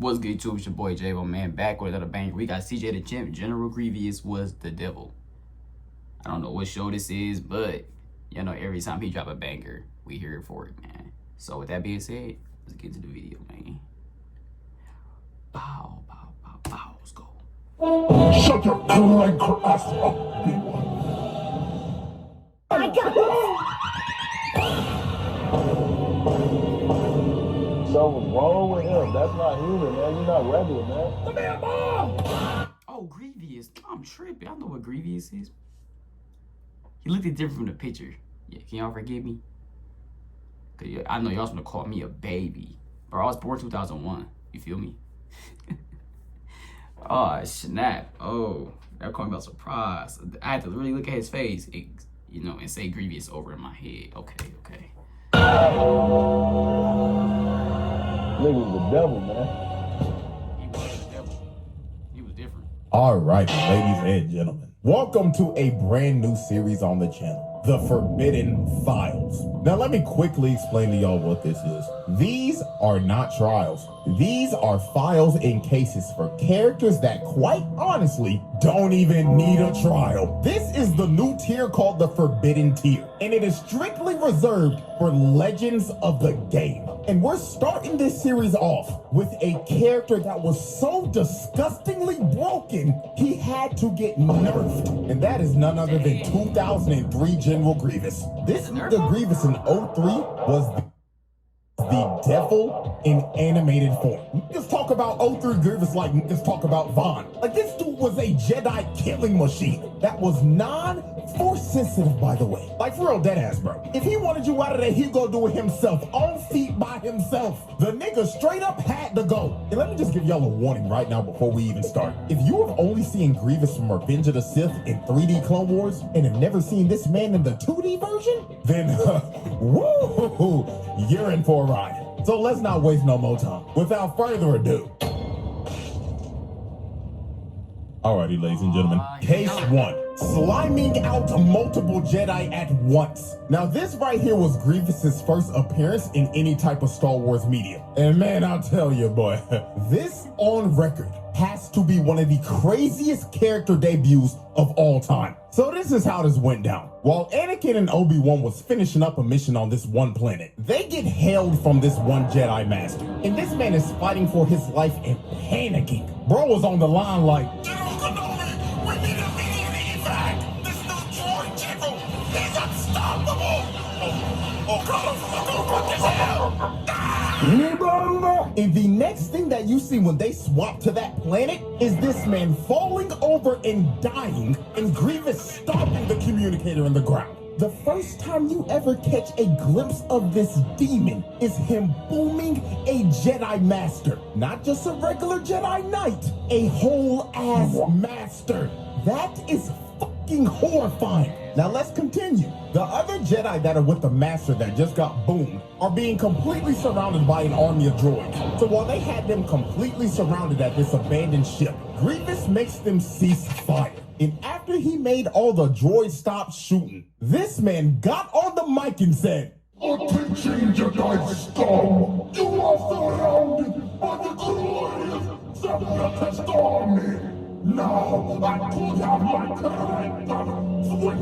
What's good, YouTube? It's your boy J-Bo, man, back with another banger. We got CjDaChamp. General Grievous was the devil. I don't know what show this is, but you know, every time he drop a banger, we hear it for it, man. So with that being said, let's get to the video, man. Bow, bow, bow, bow. Let's go. Shut your clank ass up, B1. I got So what's wrong with him? That's not human, man. You're not regular, man. Come here, Mom! Oh, Grievous. I'm tripping. I know what Grievous is. He looked different from the picture. Yeah, can y'all forgive me? Cause I know y'all's gonna call me a baby. Bro, I was born 2001. You feel me? Oh, snap. Oh, that caught me by surprise. I had to really look at his face, you know, and say Grievous over in my head. Okay. Nigga was the devil, man. He was the devil. He was different. All right, ladies and gentlemen, welcome to a brand new series on the channel, The Forbidden Files. Now, let me quickly explain to y'all what this is. These are not trials. These are files and cases for characters that, quite honestly, don't even need a trial. This is the new tier called the Forbidden Tier, and it is strictly reserved for legends of the game. And we're starting this series off with a character that was so disgustingly broken, he had to get nerfed. And that is none other than 2003 General Grievous. This nigga Grievous in 03 was the devil in animated form. Niggas talk about 03 Grievous like niggas talk about Vaughn. Like, this dude was a Jedi killing machine that was non-force sensitive, by the way. Like, for real, deadass, bro. If he wanted you out of there, he'd go do it himself, on feet by himself. The nigga straight up had to go. And let me just give y'all a warning right now before we even start. If you have only seen Grievous from Revenge of the Sith in 3D Clone Wars and have never seen this man in the 2D version, then, woo, you're in for a ride. So let's not waste no more time. Without further ado. Alrighty, ladies and gentlemen. Case 1. Sliming out multiple Jedi at once. Now, this right here was Grievous's first appearance in any type of Star Wars media. And man, I'll tell you, boy, this on record has to be one of the craziest character debuts of all time. So this is how this went down. While Anakin and Obi-Wan was finishing up a mission on this one planet, they get hailed from this one Jedi Master. And this man is fighting for his life and panicking. Bro was on the line like, General Kenobi, we need immediate evac. This new droid general, he's unstoppable. Oh God, what the hell? And the next thing that you see when they swap to that planet is this man falling over and dying, and Grievous stomping the communicator in the ground. The first time you ever catch a glimpse of this demon is him booming a Jedi Master. Not just a regular Jedi Knight, a whole ass master. That is fucking horrifying. Now let's continue. The other Jedi that are with the Master that just got boomed are being completely surrounded by an army of droids. So while they had them completely surrounded at this abandoned ship, Grievous makes them cease fire. And after he made all the droids stop shooting, this man got on the mic and said, Attention, Jedi scum! You are surrounded by the glorious Separatist army! Now, I could have my character swing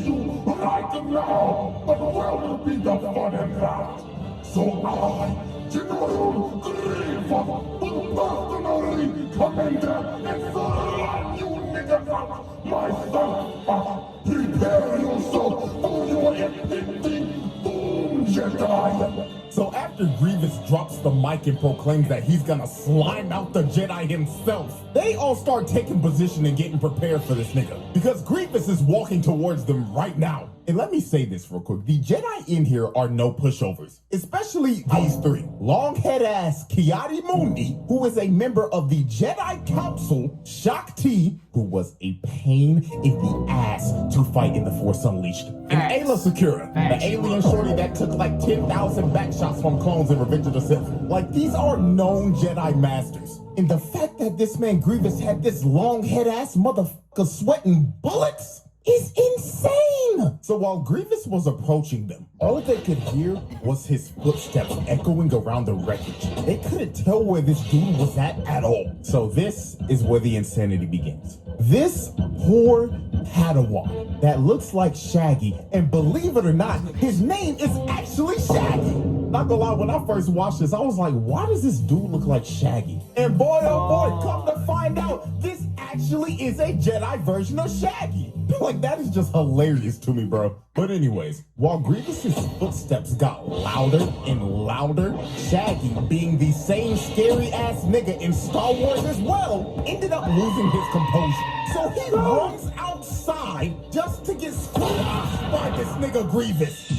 you right now, but where will be the fun in that? So I, General Grievous, will personally come in there and slap you niggas out myself. Prepare yourself for your impending doom, Jedi. So after Grievous drops the mic and proclaims that he's gonna slime out the Jedi himself, they all start taking position and getting prepared for this nigga, because Grievous is walking towards them right now. And let me say this real quick. The Jedi in here are no pushovers, especially these three. Longhead ass Ki-Adi Mundi, who is a member of the Jedi Council, Shakti, who was a pain in the ass to fight in the Force Unleashed, and Ayla Secura, the alien shorty that took like 10,000 back shots from clones in Revenge of the Sith. Like, these are known Jedi Masters. And the fact that this man Grievous had this long head ass motherfucker sweating bullets, is insane. So while Grievous was approaching them, all they could hear was his footsteps echoing around the wreckage. They couldn't tell where this dude was at all. So this is where the insanity begins. This poor Padawan that looks like Shaggy, and believe it or not, his name is actually Shaggy. Not gonna lie, when I first watched this, I was like, why does this dude look like Shaggy? And boy, oh boy, come to find out, this actually is a Jedi version of Shaggy. Like, that is just hilarious to me, bro. But anyways, while Grievous's footsteps got louder and louder, Shaggy, being the same scary-ass nigga in Star Wars as well, ended up losing his composure. So he runs outside just to get squashed by this nigga Grievous.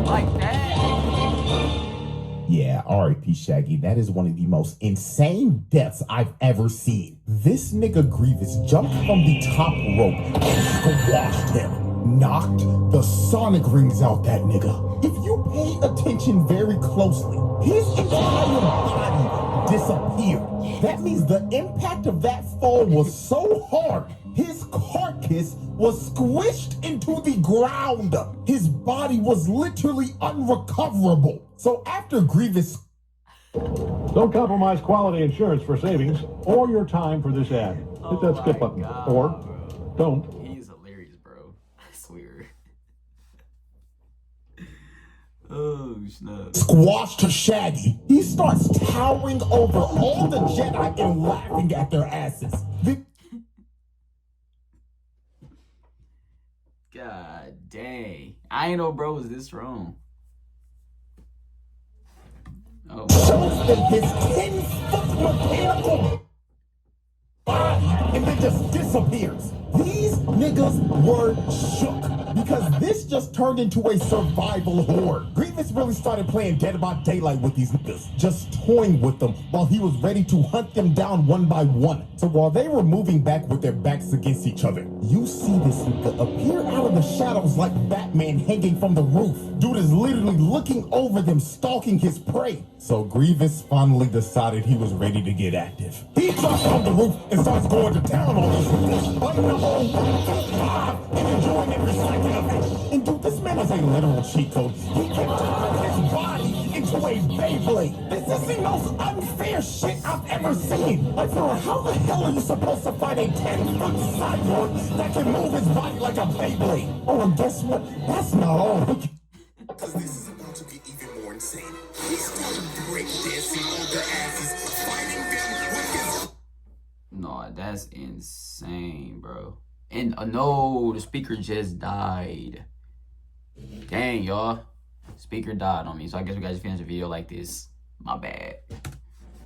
Like that. Yeah, R.I.P. Shaggy, that is one of the most insane deaths I've ever seen. This nigga Grievous jumped from the top rope and squashed him. Knocked the sonic rings out that nigga. If you pay attention very closely, his entire body disappeared. That means the impact of that fall was so hard, his carcass was squished into the ground. His body was literally unrecoverable. So after Grievous... Don't compromise quality insurance for savings or your time for this ad. Hit that skip button. God, Or bro. don't. He's hilarious, bro. I swear. Oh, snap. squashed Shaggy, he starts towering over all the Jedi and laughing at their asses. God dang. I ain't know bro was this wrong. Oh. Shows them his 10-foot mechanical body and then just disappears. These niggas were shook because this just turned into a survival horror. Grievous really started playing Dead by Daylight with these niggas, just toying with them while he was ready to hunt them down one by one. So while they were moving back with their backs against each other, you see this nigga appear out of the shadows like Batman hanging from the roof. Dude is literally looking over them, stalking his prey. So Grievous finally decided he was ready to get active. He jumps on the roof and starts going to town on these niggas, letting the whole live and enjoying every second of it. And dude, this man is a literal cheat code. He can turn his body into a Beyblade. This is the most unfair shit I've ever seen. Like, bro, how the hell are you supposed to fight a 10-foot cyborg that can move his body like a Beyblade? Oh, and guess what? That's not all. Because this is about to get even more insane. He started breakdancing on their asses, fighting them with his... No, that's insane, bro. And no, the speaker just died. Dang, y'all. Speaker died on me. So I guess we guys finish the video like this. My bad.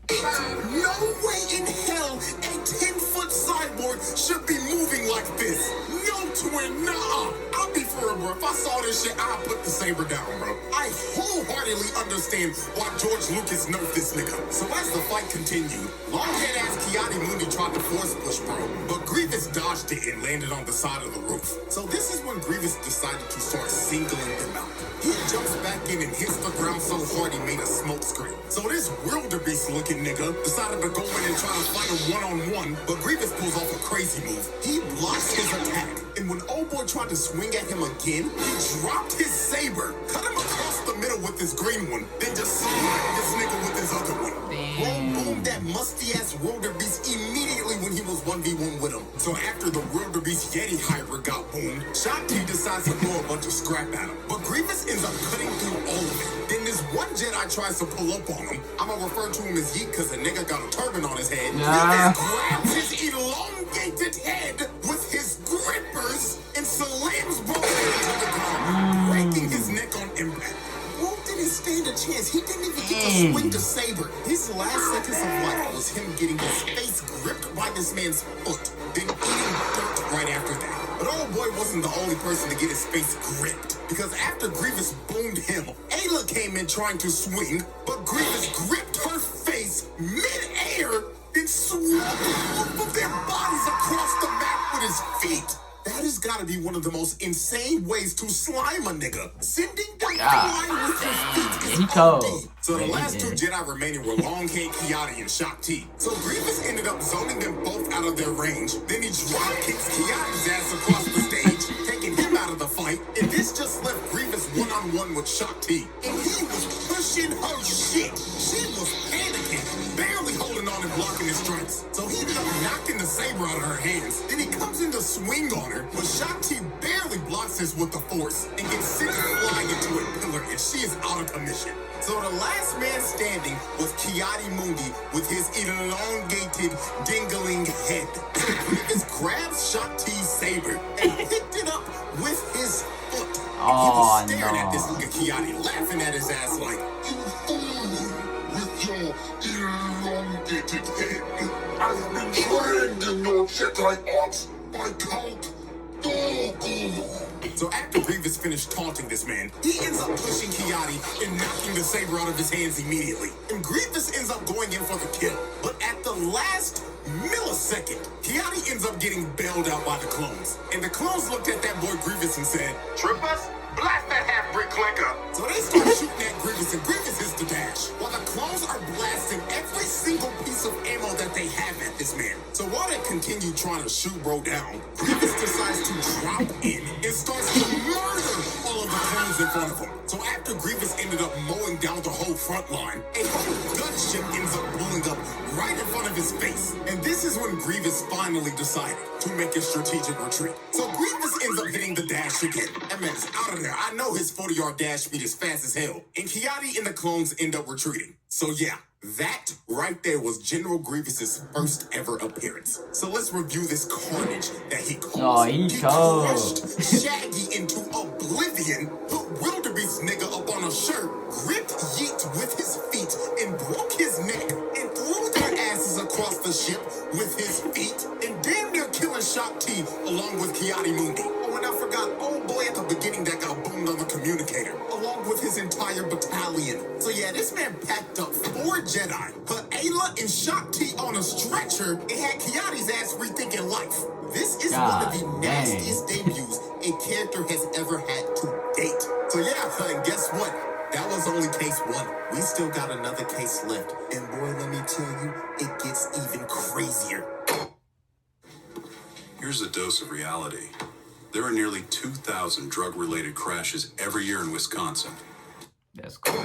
No way in hell a 10-foot cyborg should be moving like this. No, twin, nah. I'll be for real, bro. If I saw this shit, I'll put the saber down, bro. I wholeheartedly understand why George Lucas nerfed this nigga. So as the fight continued, long-head-ass CjDaChamp tried to force push, bro. But Grievous dodged it and landed on the side of the roof. So this is when Grievous decided to start singling them out. He jumps back in and hits the ground so hard he made a smoke screen. So this wildebeest-looking nigga decided to go in and try to fight him one-on-one, but Grievous pulls off a crazy move. He blocks his attack, and when old boy tried to swing at him again, he dropped his saber, cut him across the middle with his green one, then just slapped this nigga with his other one. Boom, boom, that musty-ass wildebeest immediately when he was 1v1 with him. So after the wildebeest Yeti hybrid got boomed, Shanti decides to throw a bunch of scrap at him, but Grievous ends up cutting through all of it. Then this one Jedi tries to pull up on him. I'm gonna refer to him as Yeet because the nigga got a turban on his head. Grievous grabs his elongated head with his grippers and slams both into the ground, breaking his neck on impact. Wolf didn't stand a chance. He didn't even get to swing the saber. His last seconds of life was him getting his face gripped by this man's foot, then eating dirt right after that. But old boy wasn't the only person to get his face gripped, because after Grievous boomed him, Ayla came in trying to swing, but Grievous gripped her face mid-air and swooped both of their bodies across the map with his feet. That has got gotta be one of the most insane ways to slime a nigga. Sending them flying with his feet is he cold. OD. So the last two Jedi remaining were Longhead CjD and Shock T. So Grievous ended up zoning them both out of their range. Then he drop kicks CjD's ass across the stage, taking him out of the fight. And this just left Grievous one-on-one with Shock T. And he was pushing her shit. She was panicking, barely holding on and blocking his strikes. So he ended up knocking the saber out of her hands. Then he comes in to swing on her, but Shock T barely blocks this with the force and gets sent flying into a pillar, and she is out of commission. So the last man standing was CjD Mundi with his elongated, dingling head. Grievous grabs Shock T's saber and picked it up with his foot. He was staring at this nigga CjD, laughing at his ass like, You fool with your elongated head. I've been trained in your Jedi arts by Count Dooku. So after Grievous finished taunting this man, he ends up pushing CjD and knocking the saber out of his hands immediately. And Grievous ends up going in for the kill. But at the last millisecond, CjD ends up getting bailed out by the clones. And the clones looked at that boy Grievous and said, Trip us? Blast that half-brick clinker. So they start shooting at Grievous, and Grievous hits the dash, while the clones are blasting every single piece of ammo that they have at this man. So while they continue trying to shoot bro down, Grievous decides to drop in and starts to murder all of the clones in front of him. So after Grievous ended up mowing down the whole front line, a whole gunship ends up blowing up right in front of his face. And this is when Grievous finally decided to make a strategic retreat. So Grievous ends up hitting the dash again. That man is out of there. I know his 40-yard dash speed is fast as hell. And CjD and the clones end up retreating. So yeah, that right there was General Grievous's first ever appearance. So let's review this carnage that he caused. Oh, he cold. Crushed Shaggy into oblivion, put Wildebeest nigga up on a shirt, gripped Yeet with his feet, and broke his neck, and threw their asses across the ship with his feet, and damn near killing Shock T along with CjD Mundi. Oh, and I forgot old boy at the beginning that got boomed on the communicator, along with his entire battalion. So yeah, this man packed up 4 Jedi, put Ayla and Shock T on a stretcher, and had CjD's ass rethinking life. This is one of the nastiest debuts a character has ever had to date. So yeah, and guess what? That was only case 1. We still got another case left. And boy, let me tell you, it gets even crazier. Here's a dose of reality. There are nearly 2,000 drug-related crashes every year in Wisconsin. That's cool.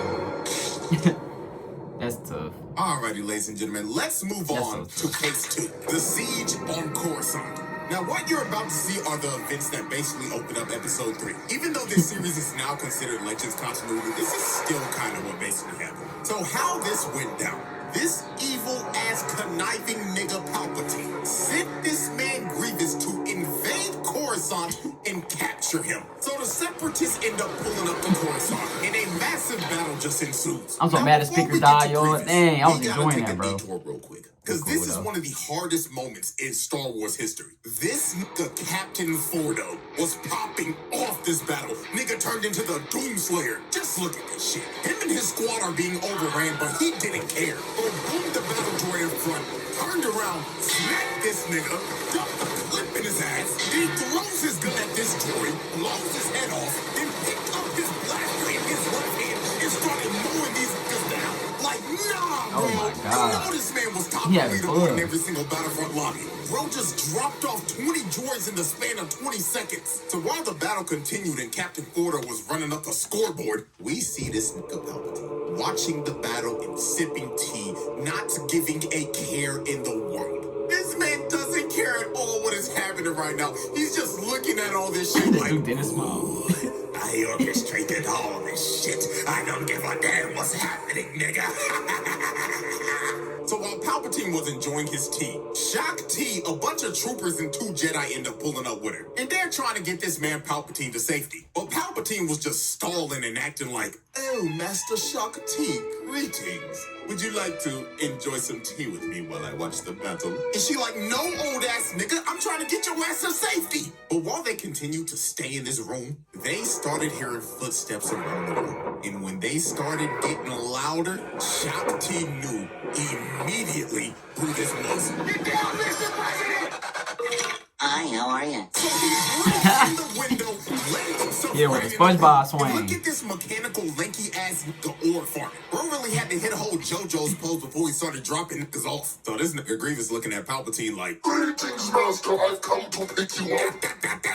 That's tough. Alrighty, ladies and gentlemen, let's move on to case 2. The Siege on Coruscant. Now, what you're about to see are the events that basically open up episode 3. Even though this series is now considered Legends continuity, this is still kind of what basically happened. So how this went down. This evil-ass conniving nigga Palpatine sent this man Grievous to invade Coruscant and capture him. So the Separatists end up pulling up to Coruscant, and a massive battle just ensues. I'm so mad the speaker died, yo. Dang, I was enjoying that, bro. Real quick. Because this is one of the hardest moments in Star Wars history. This nigga, Captain Fordo, was popping off this battle. Nigga turned into the Doomslayer. Just look at this shit. Him and his squad are being overran, but he didn't care. Boomed the battle droid in front, turned around, smacked this nigga, dumped the clip in his ass, then he throws his gun at this droid, blows his head off, then picked up his blaster in his left hand and started mowing these niggas down. Like, nah, bro. Oh my God. You know this man was top leader in every single Battlefront lobby. Bro just dropped off 20 droids in the span of 20 seconds. So while the battle continued and Captain Fordo was running up the scoreboard, we see this nigga Palpatine watching the battle and sipping tea, not giving a care in the world. This man doesn't care at all what is happening right now. He's just looking at all this shit like, Smile. I orchestrated all this shit. I don't give a damn what's happening, nigga. So while Palpatine was enjoying his tea, Shock T, a bunch of troopers and 2 Jedi end up pulling up with her. And they're trying to get this man Palpatine to safety. But Palpatine was just stalling and acting like, oh, Master Shock T, greetings. Would you like to enjoy some tea with me while I watch the battle? And she like, no, old ass nigga, I'm trying to get your ass to safety. But while they continued to stay in this room, they started hearing footsteps around the room. And when they started getting louder, Shock T knew immediately who this was. Get down, Mr. President! Hi, how are you? So he's right in the window, letting himself Yeah, with right the in SpongeBob the swing. Look at this mechanical, lanky ass nigga ore farm. Bro really had to hit a whole JoJo's pose before he started dropping niggas off. So this nigga Grievous looking at Palpatine like, Greetings, Master. I've come to pick you up.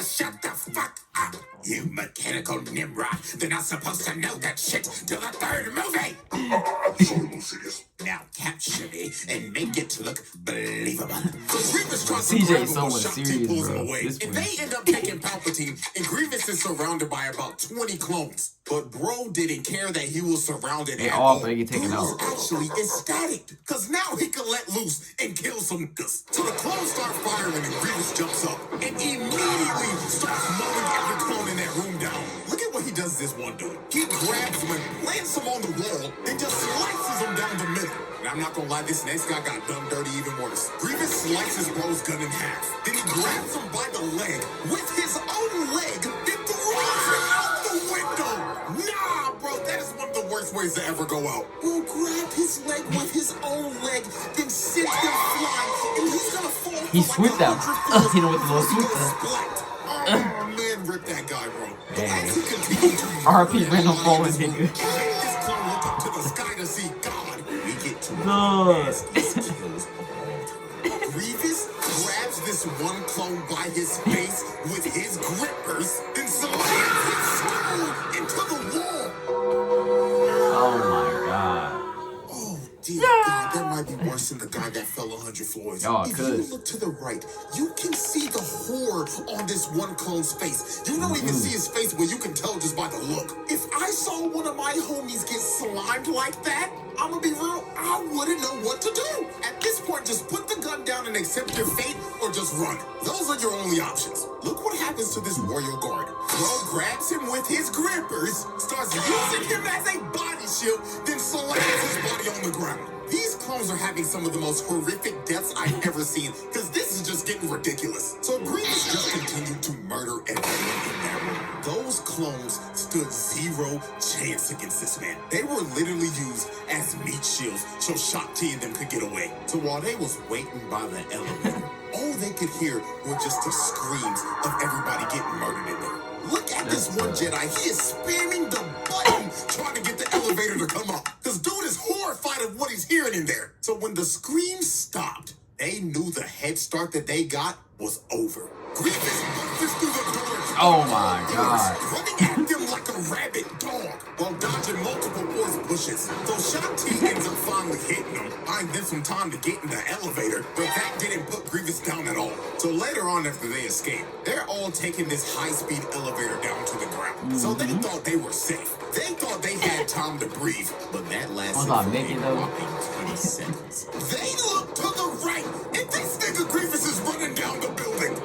Shut the fuck up, you mechanical Nimrod. They're not supposed to know that shit till the third movie. I'm sorry, Lucius. Now capture me and make it look believable. So Grievous tries to CJ grab him, so but much Shakti serious, pulls bro. him away. This And one. they end up taking Palpatine, and Grievous is surrounded by about 20 clones. But bro didn't care that he was surrounded They at all all. finna get taken Dude out. was actually ecstatic, because now he can let loose and kill some niggas. So the clones start firing, and Grievous jumps up and immediately starts mowing every clone in that room down. Look at what he does this one dude. He grabs him and plants him on the wall and just slices him down the middle. And I'm not gonna lie, this next guy got done dirty even worse. Grievous slices bro's gun in half. Then he grabs him by the leg with his own leg and throws him out the window. Nah, bro, that is one of the worst ways to ever go out. Bro grabbed his leg with his own leg, then sent him flying, and he's gonna fall. He for swooped like out. 100 You know, with the little floors. swoop He goes there. splat. Oh man, rip that guy, bro. So Dang. as he continued to RP Randall falling, this nigga. clown looked up to the sky to see God. We get to No. Grievous grabs this one clone by his face with his grippers and slams his skull into the wall. Oh my god. Oh, dear God, that might be worse than the guy that fell 100 floors. Y'all If could. you look to the right, you can see the horror on this one clone's face. You don't even see his face, but you can tell just by the look. If I saw one of my homies get slimed like that, I'm gonna be real, I wouldn't know what to do. At this point, just put the gun down and accept your fate, or just run. Those are your only options. Look what happens to this royal guard. Bro grabs him with his grippers, starts using him as a body shield, then slams his body on the ground. These clones are having some of the most horrific deaths I've ever seen, because this is just getting ridiculous. So Grievous just continued to murder everyone in that room. Those clones stood zero chance against this man. They were literally used as meat shields so Shakti and them could get away. So while they was waiting by the elevator, all they could hear were just the screams of everybody getting murdered in there. Look at this one Jedi. He is spamming the button trying to get the elevator to come up. This dude is horrified of what he's hearing in there. So when the screams stopped, they knew the head start that they got was over. Grievous bursts through the door. Oh my god. Running at them like a rabid dog while dodging multiple poison bushes. So Shakti ends up finally hitting them, buying them some time to get in the elevator, but that didn't put Grievous down at all. So later on after they escape, they're all taking this high-speed elevator down to the ground. So they thought they were safe. They thought they had time to breathe, but that lasted about for Mickey, a though? whopping 20 seconds. They look to the right, and this nigga Grievous is running down the building.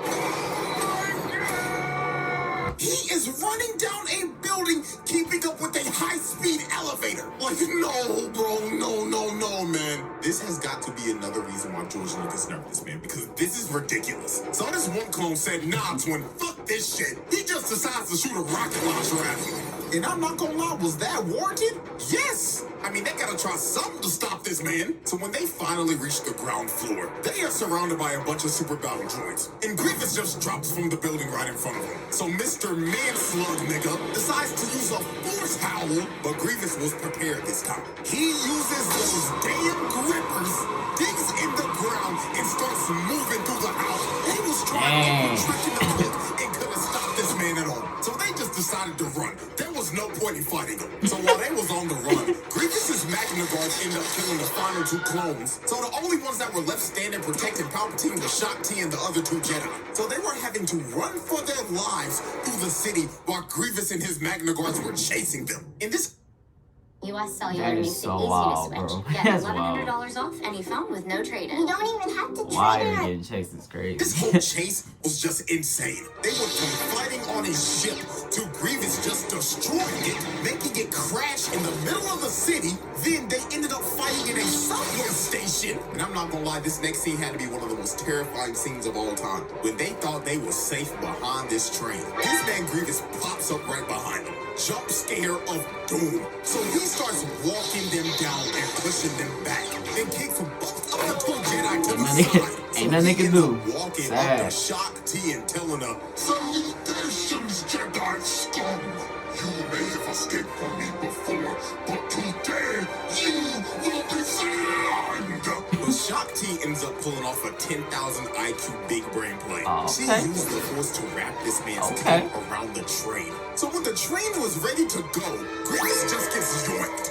He is running down a building, keeping up with a high-speed elevator. Like, no, bro, no, man. This has got to be another reason why George Lucas nervous, man, because this is ridiculous. So this one clone said, nah, twin, fuck this shit. He just decides to shoot a rocket launcher at him. And I'm not gonna lie, was that warranted? Yes! I mean, they gotta try something to stop this man. So when they finally reach the ground floor, they are surrounded by a bunch of super battle droids. And Grievous just drops from the building right in front of them. So Mr. Man-Slug nigga decides to use a force howl, but Grievous was prepared this time. He uses those damn grippers, digs in the ground, and starts moving through the house. He was trying every trick in the book and couldn't stop this man at all. So they just decided to run. There was no point in fighting him. So while they was on the run, Grievous's Magna Guards ended up killing the final two clones. So the only ones that were left standing protecting Palpatine was Shakti and the other two Jedi. So they were having to run for their lives through the city while Grievous and his Magna Guards were chasing them. In this U.S. Cellular That is makes it so easy wild, to switch. bro. Get That's $1,100 off any phone with no trade-in. You don't even have to Why trade are in they our getting chased is crazy. This whole chase was just insane. They went from fighting on his ship to Grievous just destroying it, making it crash in the middle of the city. Then they ended up fighting in a subway station. And I'm not gonna lie, this next scene had to be one of the most terrifying scenes of all time. When they thought they were safe behind this train, this man Grievous pops up right behind them. Jump scare of doom. So he starts walking them down and pushing them back. Then kicks both of the two Jedi to the side. Ain't nothing they can do. Walking Sad. up to Shock T and telling her, Salutations, Jedi scum! You may have escaped from me before, but today you will be slammed! but Shock T ends up pulling off a 10,000 IQ big brain play. She Okay. used the Force to wrap this man's Okay. cape around the train. So when the train was ready to go, Grievous just gets yoinked.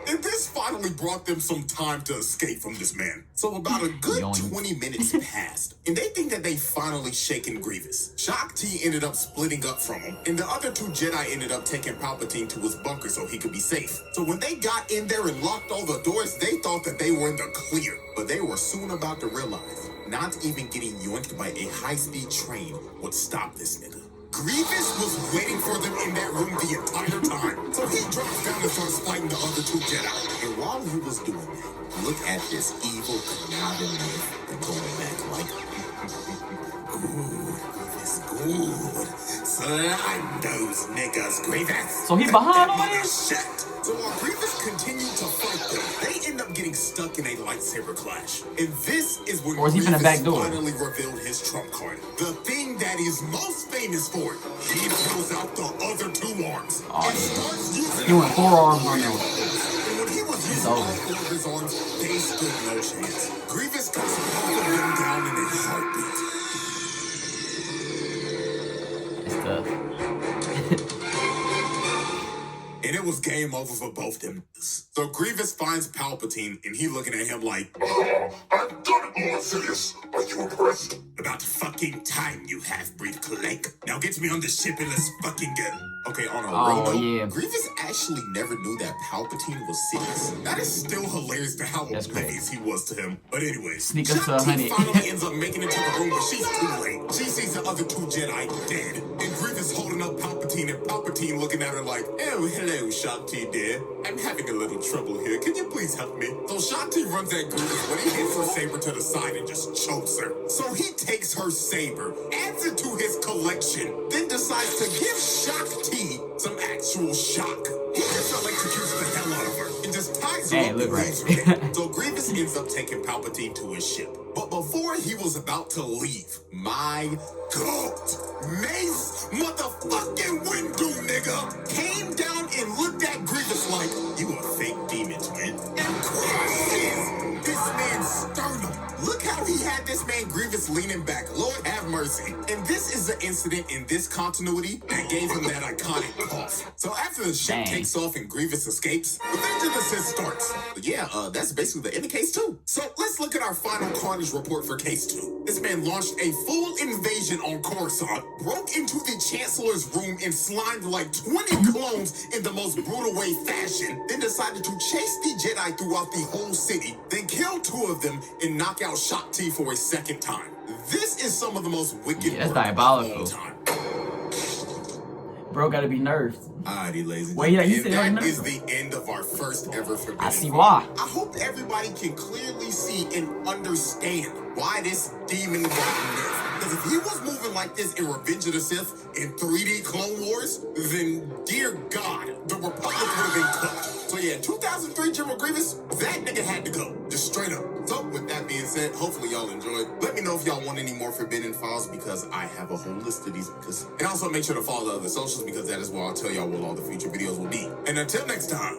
And this finally brought them some time to escape from this man. So about a good Yoink. 20 minutes passed, and they think that they finally shaken Grievous. Shock T ended up splitting up from him, and the other two Jedi ended up taking Palpatine to his bunker so he could be safe. So when they got in there and locked all the doors, they thought that they were in the clear. But they were soon about to realize not even getting yoinked by a high-speed train would stop this nigga. Grievous was waiting for them in that room the entire time. So he drops down and starts fighting the other two Jedi. And while he was doing that, look at this evil, conniving knife and going back like, good, Grievous, good. Slime those niggas, Grievous. So he behind all That this? mother shit. So while Grievous continued to fight them, they end up getting stuck in a lightsaber clash. And this is when Or is he finna Grievous backdoor? finally revealed his trump card. The thing that he's most famous for. He pulls out the other two arms and starts using He went 4 arms on them. them. And when he was using over. all 4 of his arms, they stood no chance. Grievous cuts both of them down in a heartbeat. It's tough. And it was game over for both them. So Grievous finds Palpatine, and he looking at him like, I've done it, Morpheus. Are you impressed? about fucking time, you half-breed clank. Now get me on the ship and let's fucking get. Okay, on a real note, yeah. Grievous actually never knew that Palpatine was Sidious. That is still hilarious to how That's oblivious he was to him. But anyways, Sneak up to Shock T 100. finally ends up making it to the room, but she's too late. She sees the other two Jedi dead, and Grievous holding up Palpatine, and Palpatine looking at her like, oh, hello, Shock T, dear. I'm having a little trouble here. Can you please help me? So Shock T runs at Grievous, but he hits her saber to the side and just chokes her. So he takes her saber, adds it to his collection, then decides to give Shock T some actual shock. He just electrocutes the hell out of her and just ties her Hey, up look and leaves right. her there. So Grievous ends up taking Palpatine to his ship. But before he was about to leave, my goat, Mace motherfucking Windu nigga, came down and looked at Grievous like, you a fake demon twin, and crushes this man's sternum. Look how he had this man Grievous leaning back. Lord have mercy. And this is the incident in this continuity that gave him that iconic cough. So after the ship Dang. takes off and Grievous escapes, Revenge of the Sith starts. But yeah, that's basically the end of Case 2. So let's look at our final carnage report for Case 2. This man launched a full invasion on Coruscant, broke into the Chancellor's room and slimed like 20 clones in the most brutal way fashion, then decided to chase the Jedi throughout the whole city, then kill 2 of them and knock out Shock T for a second time. This is some of the most wicked Yeah, that's work diabolical. of all time. Bro gotta be nerfed. Alrighty, ladies and Wait, yeah, he gentlemen, said and that he is nerfed. the end of our first ever Forbidden I see Fight. why. I hope everybody can clearly see and understand why this demon got nerfed. Because if he was moving like this in Revenge of the Sith in 3D Clone Wars, then dear God, the Republic would have been cooked. So yeah, 2003 General Grievous, that nigga had to go. Just straight up. So with that being said, hopefully y'all enjoyed. Let me know if y'all want any more Forbidden Files because I have a whole list of these. And also make sure to follow the other socials because that is where I'll tell y'all what all the future videos will be. And until next time.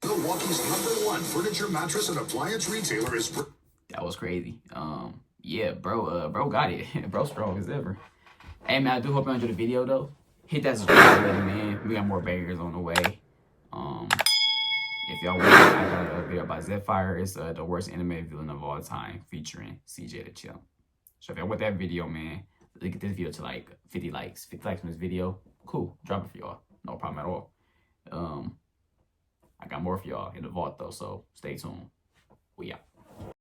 Milwaukee's #1 furniture, mattress, and appliance retailer is... That was crazy. Yeah, bro got it. Bro strong as ever. Hey man, I do hope you enjoyed the video though. Hit that subscribe button, man. We got more bangers on the way. If y'all want, I got a video about Zephyr. It's the worst anime villain of all time, featuring CjDaChamp. So if y'all want that video, man, look at this video to like 50 likes. 50 likes on this video. Cool. Drop it for y'all. No problem at all. I got more for y'all in the vault though, so stay tuned. We out.